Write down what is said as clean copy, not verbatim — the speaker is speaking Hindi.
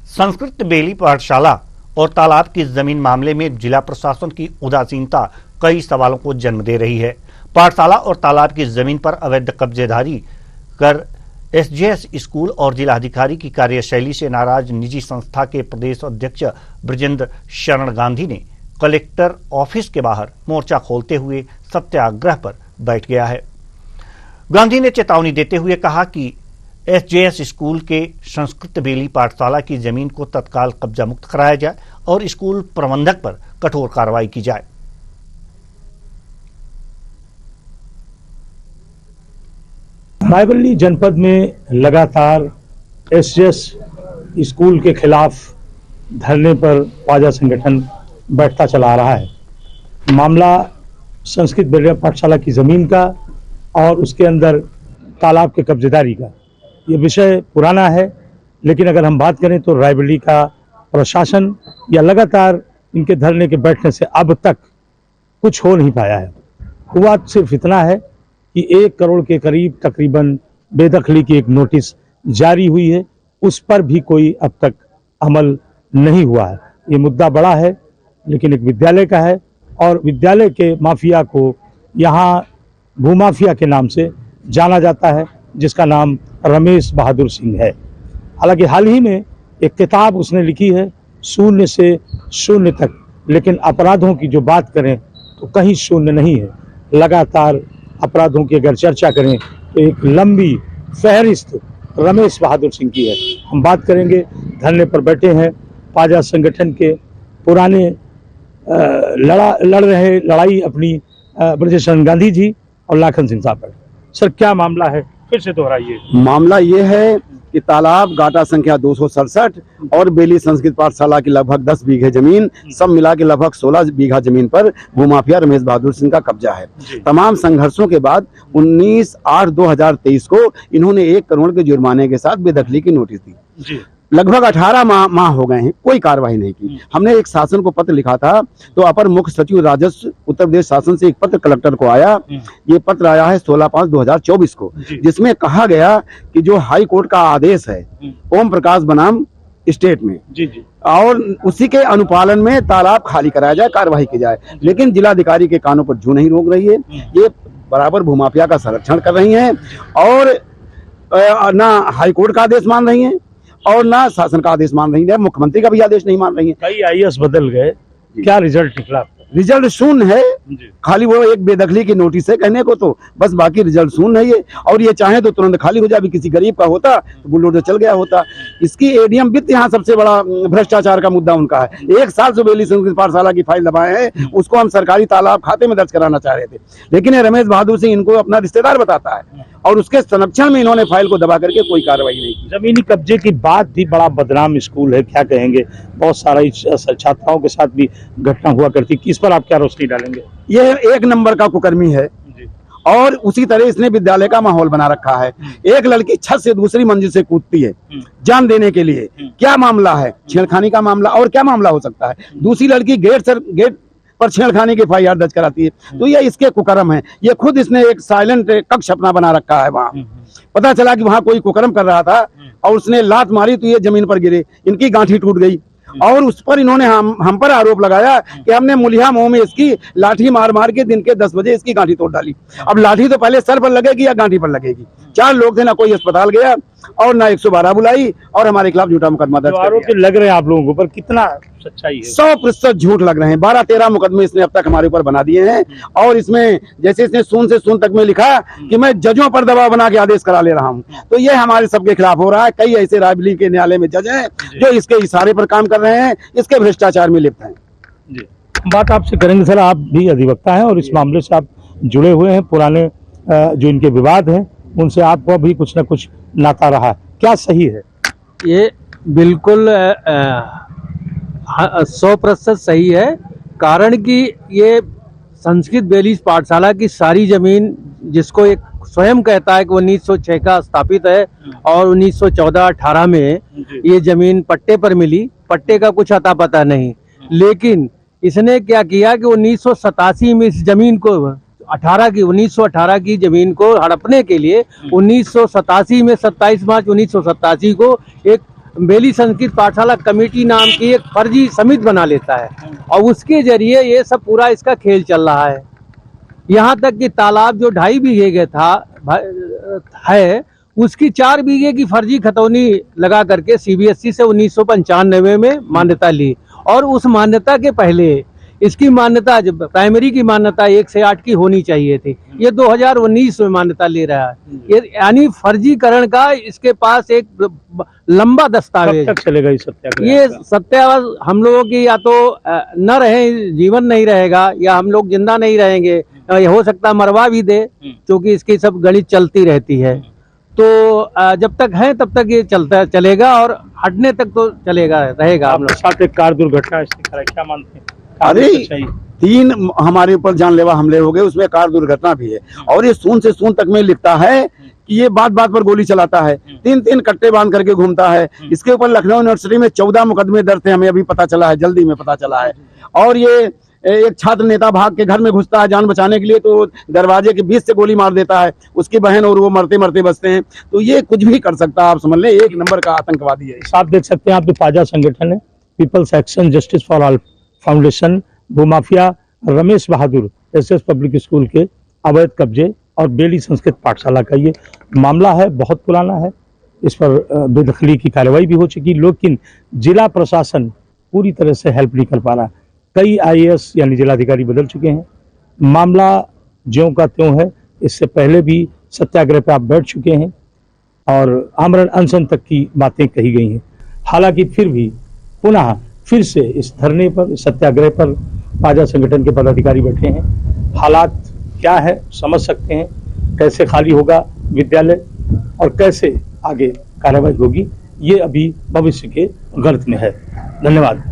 संस्कृत बेली पाठशाला और तालाब की जमीन मामले में जिला प्रशासन की उदासीनता कई सवालों को जन्म दे रही है। पाठशाला और तालाब की जमीन पर अवैध कब्जेदारी कर एसजेएस स्कूल और जिलाधिकारी की कार्यशैली से नाराज निजी संस्था के प्रदेश अध्यक्ष ब्रजेंद्र शरण गांधी ने कलेक्टर ऑफिस के बाहर मोर्चा खोलते हुए सत्याग्रह पर बैठ गया है। गांधी ने चेतावनी देते हुए कहा कि एसजेएस स्कूल के संस्कृत बेली पाठशाला की जमीन को तत्काल कब्जा मुक्त कराया जाए और स्कूल प्रबंधक पर कठोर कार्रवाई की जाए। रायबरेली जनपद में लगातार एसजेएस स्कूल के खिलाफ धरने पर पाजा संगठन बैठता चला आ रहा है। मामला संस्कृत बेली पाठशाला की जमीन का और उसके अंदर तालाब के कब्जेदारी का, ये विषय पुराना है, लेकिन अगर हम बात करें तो रायबरेली का प्रशासन या लगातार इनके धरने के बैठने से अब तक कुछ हो नहीं पाया है। हुआ सिर्फ इतना है कि 1 करोड़ के करीब तकरीबन बेदखली की एक नोटिस जारी हुई है, उस पर भी कोई अब तक अमल नहीं हुआ है। ये मुद्दा बड़ा है, लेकिन एक विद्यालय का है और विद्यालय के माफिया को यहाँ भूमाफिया के नाम से जाना जाता है, जिसका नाम रमेश बहादुर सिंह है। हालांकि हाल ही में एक किताब उसने लिखी है शून्य से शून्य तक, लेकिन अपराधों की जो बात करें तो कहीं शून्य नहीं है। लगातार अपराधों की अगर चर्चा करें तो एक लंबी फहरिस्त रमेश बहादुर सिंह की है। हम बात करेंगे, धरने पर बैठे हैं पाजा संगठन के पुराने लड़ रहे लड़ाई अपनी ब्रजेंद्र शरण गांधी जी और लाखन सिंह साहब। सर, क्या मामला है, फिर से दोहराइए। मामला ये है कि तालाब गाटा संख्या 267 और बेली संस्कृत पाठशाला की लगभग 10 बीघे जमीन, सब मिला के लगभग 16 बीघा जमीन पर भूमाफिया रमेश बहादुर सिंह का कब्जा है। तमाम संघर्षों के बाद 19/8/2023 को इन्होंने 1 करोड़ के जुर्माने के साथ बेदखली की नोटिस दी। लगभग 18 माह हो गए हैं, कोई कार्रवाई नहीं की। हमने एक शासन को पत्र लिखा था, तो अपर मुख्य सचिव राजस्व उत्तर प्रदेश शासन से एक पत्र कलेक्टर को आया। ये पत्र आया है 16/5/2024 को, जिसमें कहा गया कि जो हाई कोर्ट का आदेश है ओम प्रकाश बनाम स्टेट में और उसी के अनुपालन में तालाब खाली कराया जाए, कार्रवाई की जाए। लेकिन जिलाधिकारी के कानों पर जू नहीं रोक रही है। ये बराबर भूमाफिया का संरक्षण कर रही हैं और ना हाई कोर्ट का आदेश मान रही हैं और ना शासन का आदेश मान रही है, मुख्यमंत्री का भी आदेश नहीं मान रही है। कई आईएएस बदल गए, क्या रिजल्ट निकला? रिजल्ट शून्य है, खाली वो एक बेदखली की नोटिस है कहने को, तो बस बाकी रिजल्ट शून्य है ये। और ये चाहे तो तुरंत खाली हो जाए। अभी किसी गरीब का होता तो बुलडोजर चल गया होता। इसकी एडीएम वित्त यहाँ सबसे बड़ा भ्रष्टाचार का मुद्दा उनका है। 1 साल से बेली संस्कृत पाठशाला की फाइल दबाए हैं, उसको हम सरकारी तालाब खाते में दर्ज कराना चाह रहे थे, लेकिन ये रमेश बहादुर सिंह इनको अपना रिश्तेदार बताता है और उसके संरक्षण में इन्होंने फाइल को दबा करके कोई कार्रवाई नहीं की। जमीनी कब्जे की बात भी बड़ा बदनाम स्कूल है, क्या कहेंगे? बहुत सारा छात्राओं के साथ भी घटना हुआ करती, किस पर आप क्या रोशनी डालेंगे? ये 1 नंबर का कुकर्मी है और उसी तरह इसने विद्यालय का माहौल बना रखा है। एक लड़की छत से दूसरी मंजिल से कूदती है जान देने के लिए। क्या मामला है? छेड़खानी का मामला, और क्या मामला हो सकता है? दूसरी लड़की गेट पर छेड़खानी की FIR दर्ज कराती है। तो ये इसके कुकर्म है। ये खुद इसने एक साइलेंट कक्ष अपना बना रखा है। वहां पता चला कि वहां कोई कुकर्म कर रहा था और उसने लात मारी तो ये जमीन पर गिरे, इनकी गांठी टूट गई और उस पर इन्होंने हम पर आरोप लगाया कि हमने मुलिया मुंह में इसकी लाठी मार मार के दिन के 10 बजे इसकी गांठी तोड़ डाली। अब लाठी तो पहले सर पर लगेगी या गांठी पर लगेगी? 4 लोग थे, ना कोई अस्पताल गया और ना 112 बुलाई और हमारे खिलाफ झूठा मुकदमा दर्ज। आरोप लग रहे हैं आप लोगों पर, कितना सच्चाई है? 100% झूठ लग रहे हैं। 12-13 मुकदमे इसने अब तक हमारे ऊपर बना दिए हैं और इसमें जैसे इसने सून से सून तक में लिखा कि मैं जजों पर दबाव बना के आदेश करा ले रहा हूं, तो ये हमारे सबके खिलाफ हो रहा है। कई ऐसे रायबरेली के न्यायालय में जज हैं जो इसके इशारे पर काम कर रहे हैं, इसके भ्रष्टाचार में लिप्त हैं। जी, बात आपसे करेंगे सर, आप भी अधिवक्ता हैं और इस मामले से आप जुड़े हुए हैं। पुराने जो इनके विवाद हैं उनसे आपको भी कुछ न कुछ नाता रहा, क्या सही है? ये बिल्कुल 100% सही है। कारण कि ये संस्कृत बेली पाठशाला की सारी जमीन, जिसको एक स्वयं कहता है कि 1906 का स्थापित है और 1914-18 में ये जमीन पट्टे पर मिली, पट्टे का कुछ अता पता नहीं। लेकिन इसने क्या किया कि 1987 में इस जमीन को 1918 की जमीन को हड़पने के लिए 1987 में 27 मार्च 1987 को एक बेली संस्कृत पाठशाला कमेटी नाम की एक फर्जी समिति बना लेता है और उसके जरिए ये सब पूरा इसका खेल चल रहा है। यहाँ तक कि तालाब जो 2.5 बीघे का है उसकी 4 बीघे की फर्जी खतौनी लगा करके CBSE से 1995 में मान्यता ली और उस मान्यता के पहले इसकी मान्यता जब प्राइमरी की मान्यता 1 से 8 की होनी चाहिए थी, ये 2019 में मान्यता ले रहा है। ये यानी फर्जीकरण का इसके पास एक लंबा दस्तावेज। कब तक चलेगा ये सत्याग्रह? ये सत्याग्रह हम लोगों की या तो न रहे, जीवन नहीं रहेगा, या हम लोग जिंदा नहीं रहेंगे, ये हो सकता मरवा भी दे, क्योंकि इसकी सब गणित चलती रहती है। तो जब तक है तब तक ये चलेगा और हटने तक तो चलेगा रहेगा। हम लोग साथ एक कार दुर्घटना क्या मानते हैं? अरे 3 हमारे ऊपर जानलेवा हमले हो गए, उसमें कार दुर्घटना भी है। और ये सून से सून तक में लिखता है कि ये बात बात पर गोली चलाता है, 3-3 कट्टे बांध करके घूमता है। इसके ऊपर लखनऊ यूनिवर्सिटी में 14 मुकदमे दर्ज थे, हमें अभी पता चला है, जल्दी में पता चला है। और ये एक छात्र नेता भाग के घर में घुसता है जान बचाने के लिए, तो दरवाजे के बीच से गोली मार देता है उसकी बहन, और वो मरते मरते बचते हैं। तो ये कुछ भी कर सकता है, आप समझ लें, 1 नंबर का आतंकवादी है। आप देख सकते हैं, आपके ताजा संगठन है people's action justice for all foundation भूमाफिया Ramesh Bahadur SS public school के अवैध कब्जे और बेली संस्कृत पाठशाला का ये मामला है, बहुत पुराना है। इस पर बेदखली की कार्रवाई भी हो चुकी, लेकिन जिला प्रशासन पूरी तरह से हेल्प नहीं कर पा रहा। कई IAS यानी जिलाधिकारी बदल चुके हैं, मामला ज्यों का त्यों है। इससे पहले भी सत्याग्रह पे आप बैठ चुके हैं और आमरण अनशन तक की बातें कही गई हैं। हालांकि फिर से इस धरने पर, इस सत्याग्रह पर पाजा संगठन के पदाधिकारी बैठे हैं। हालात क्या है समझ सकते हैं, कैसे खाली होगा विद्यालय और कैसे आगे कार्रवाई होगी, ये अभी भविष्य के गर्त में है। धन्यवाद।